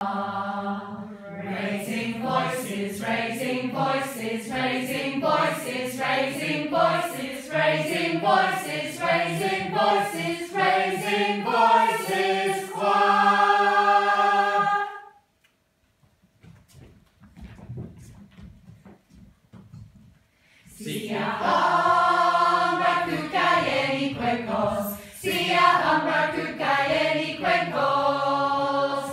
Raising voices, raising voices, raising voices, raising voices, raising voices, raising voices, raising voices, choir. Siahamba kukayeni cuencos, siahamba kukayeni cuencos,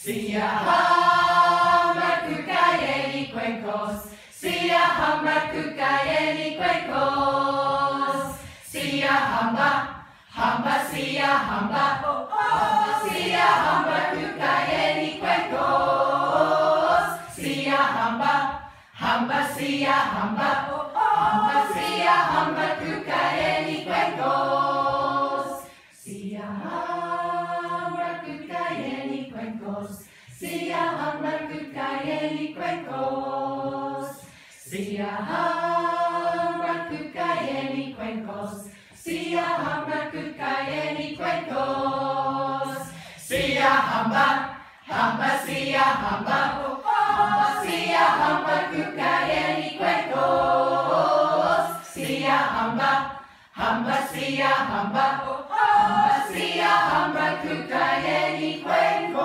siahamba kukayeni cuencos, siahamba kukayeni cuencos, siahamba, hamba siahamba, siahamba kukayeni cuencos, siahamba, hamba siahamba. Siahamba kukayeni cuencos, siahamba kukayeni cuencos, siahamba kukayeni cuencos, siahamba kukayeni cuencos, siahamba kukayeni cuencos, siahamba, hamba siahamba, siahamba kukayeni cuencos. Siahamba, hamba siahamba, siahamba kukayeni cuencos.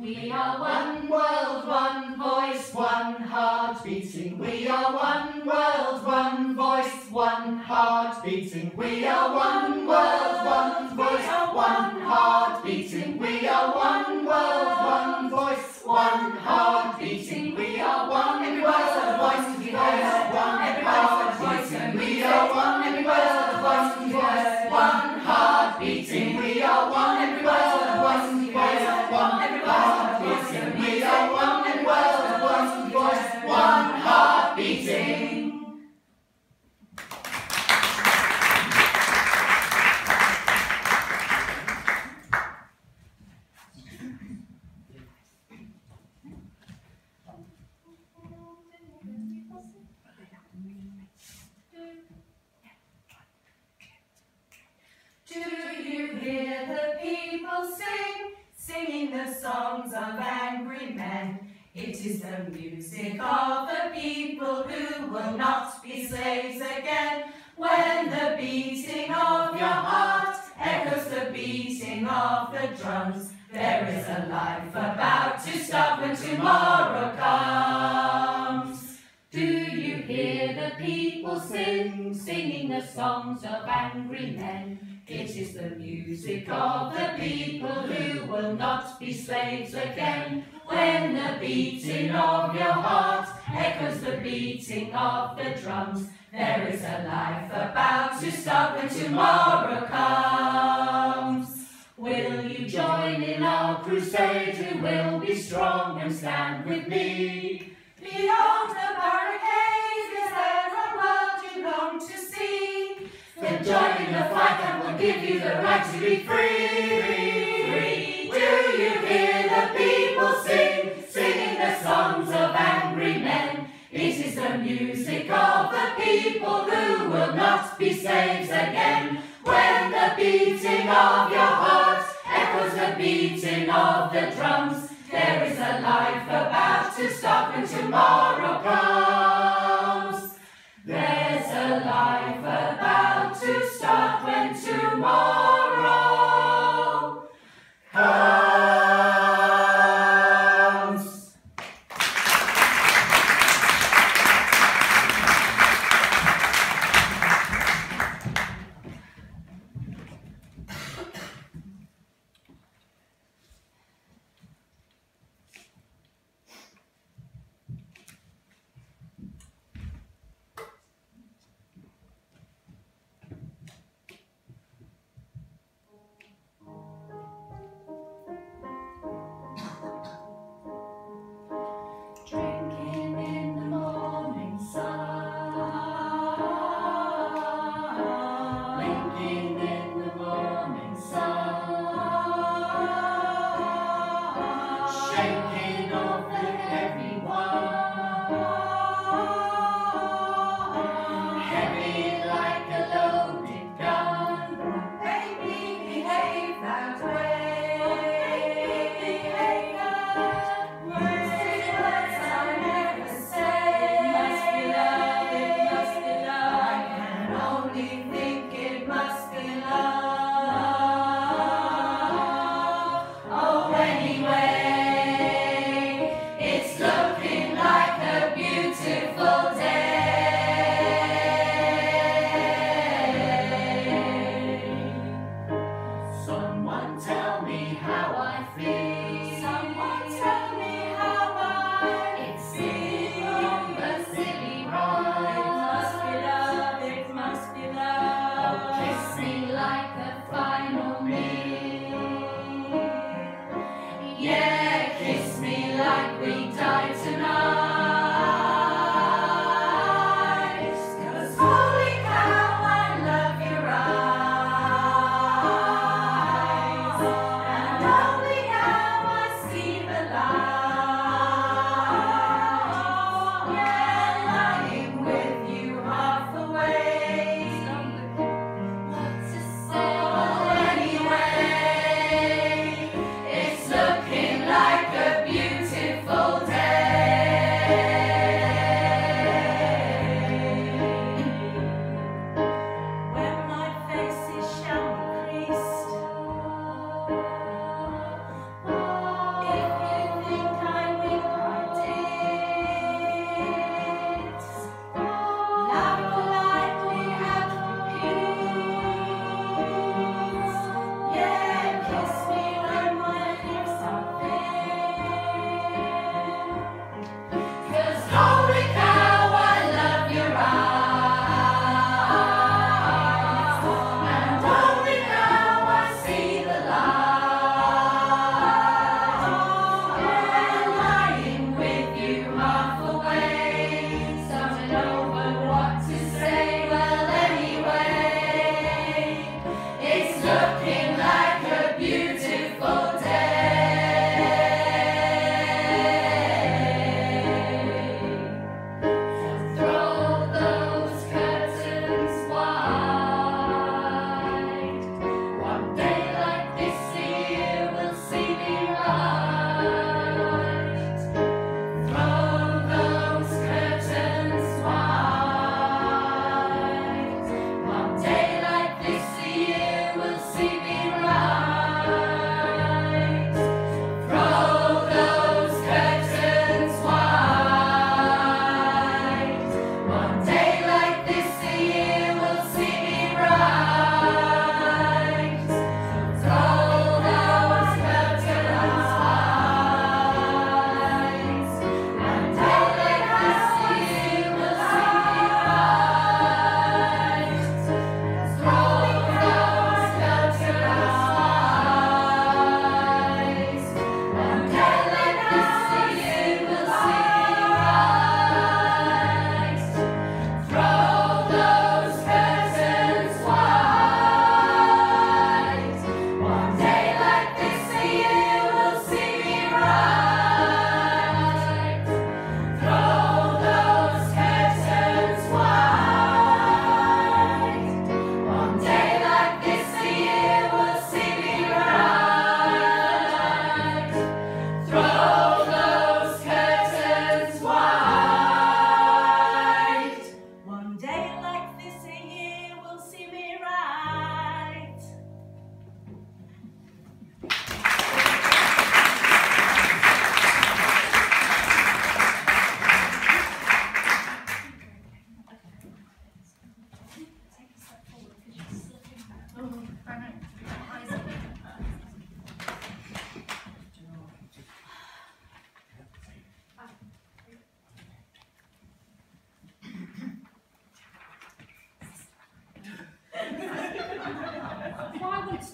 We are one world, one voice, one heart beating. We are one world, one voice, one heart beating. We are one world, one voice, one heart beating. We are one world, one voice, one heart beating. We are one, everybody's got a voice to be heard. One, everybody's got a voice, and we are one, everybody's got a voice to be heard. One heart beating. We are one, everybody's got a voice to be heard. One, everybody's got a voice, and we are one, everybody's got a voice to be heard. One heart beating. Do you hear the people sing, singing the songs of angry men? It is the music of the people who will not be slaves again. When the beating of your heart echoes the beating of the drums, there is a life about to start when tomorrow comes. Do you hear the people sing, singing the songs of angry men? It is the music of the people who will not be slaves again. When the beating of your heart echoes the beating of the drums, there is a life about to start when tomorrow comes. Will you join in our crusade? Who will be strong and stand with me? Beyond the barricades, is there a world you long to see? Then join in the fight that will give you the right to be free. Do you hear the people sing, singing the songs of angry men? It is the music of the people who will not be slaves again. When the beating of your heart echoes the beating of the drums, there is a life about to start when tomorrow comes. There's a life about to start when tomorrow comes.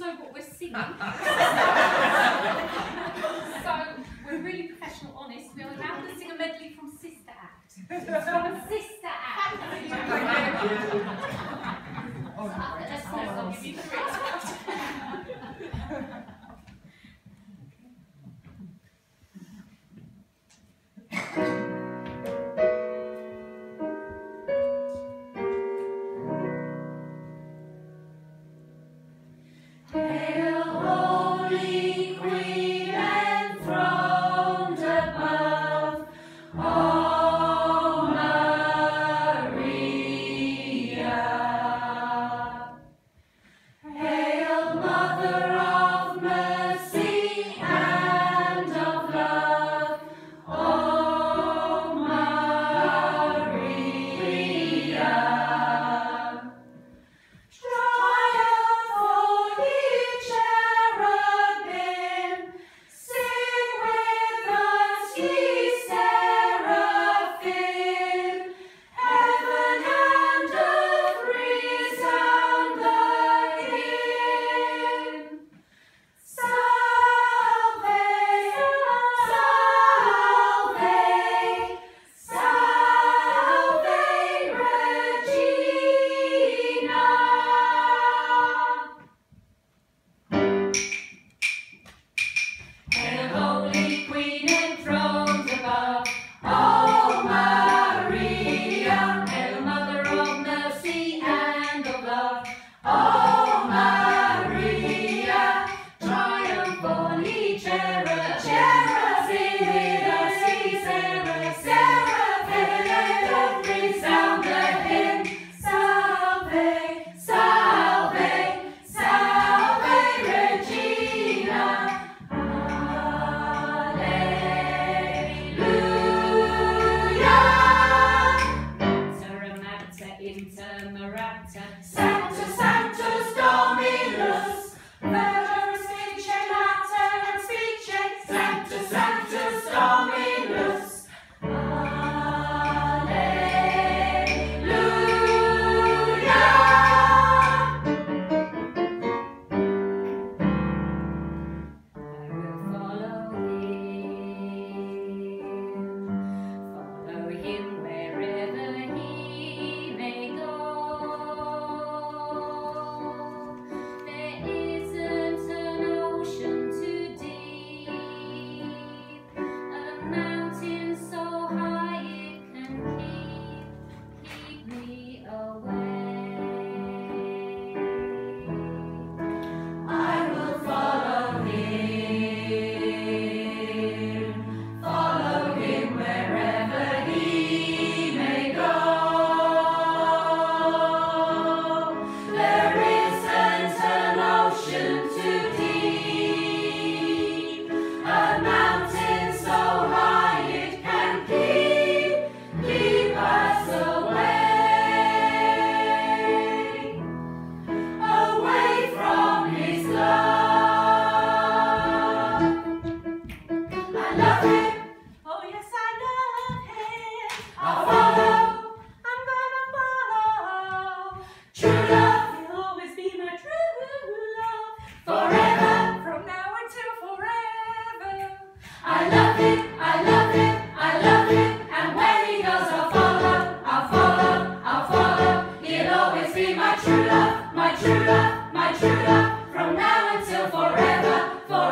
know what we're singing. So we're really professional, honest. We're now going to sing a medley from Sister Act. From Sister Act. I'll give you the rest. Hail, Holy Queen, enthroned above, O Maria. Hail, Mother of Mercy and of Love, O Maria. Triumph, ye cherubim, sing with us, ye seraphim. Heaven and earth resound the hymn. Salve, salve, salve Regina. Hail, Holy Queen, enthroned above, O Maria. Hail, Mother of Mercy and of Love, O Maria. Triumph, holy cherub, sing with us, ye seraphim, resound the hymn. Salve, salve, salve Regina. Sanctus, Sanctus Dominus, Murderous Specie Mater and Specie, Sanctus, Sanctus Dominus. Follow him wherever he may go. There isn't an ocean too deep, a mountain so high it can keep me away. I will follow him wherever he may go. There isn't an ocean too deep, a mountain so high it can keep us away from his love. I love him. Oh yes, I love him. I'll follow. I'm gonna follow. True love. He'll always be my true love. Forever. From now until forever. I love him. I love him. I love him. And when he goes, I'll follow. I'll follow. I'll follow. He'll always be my true love. My true love. My true love. From now until forever. Forever.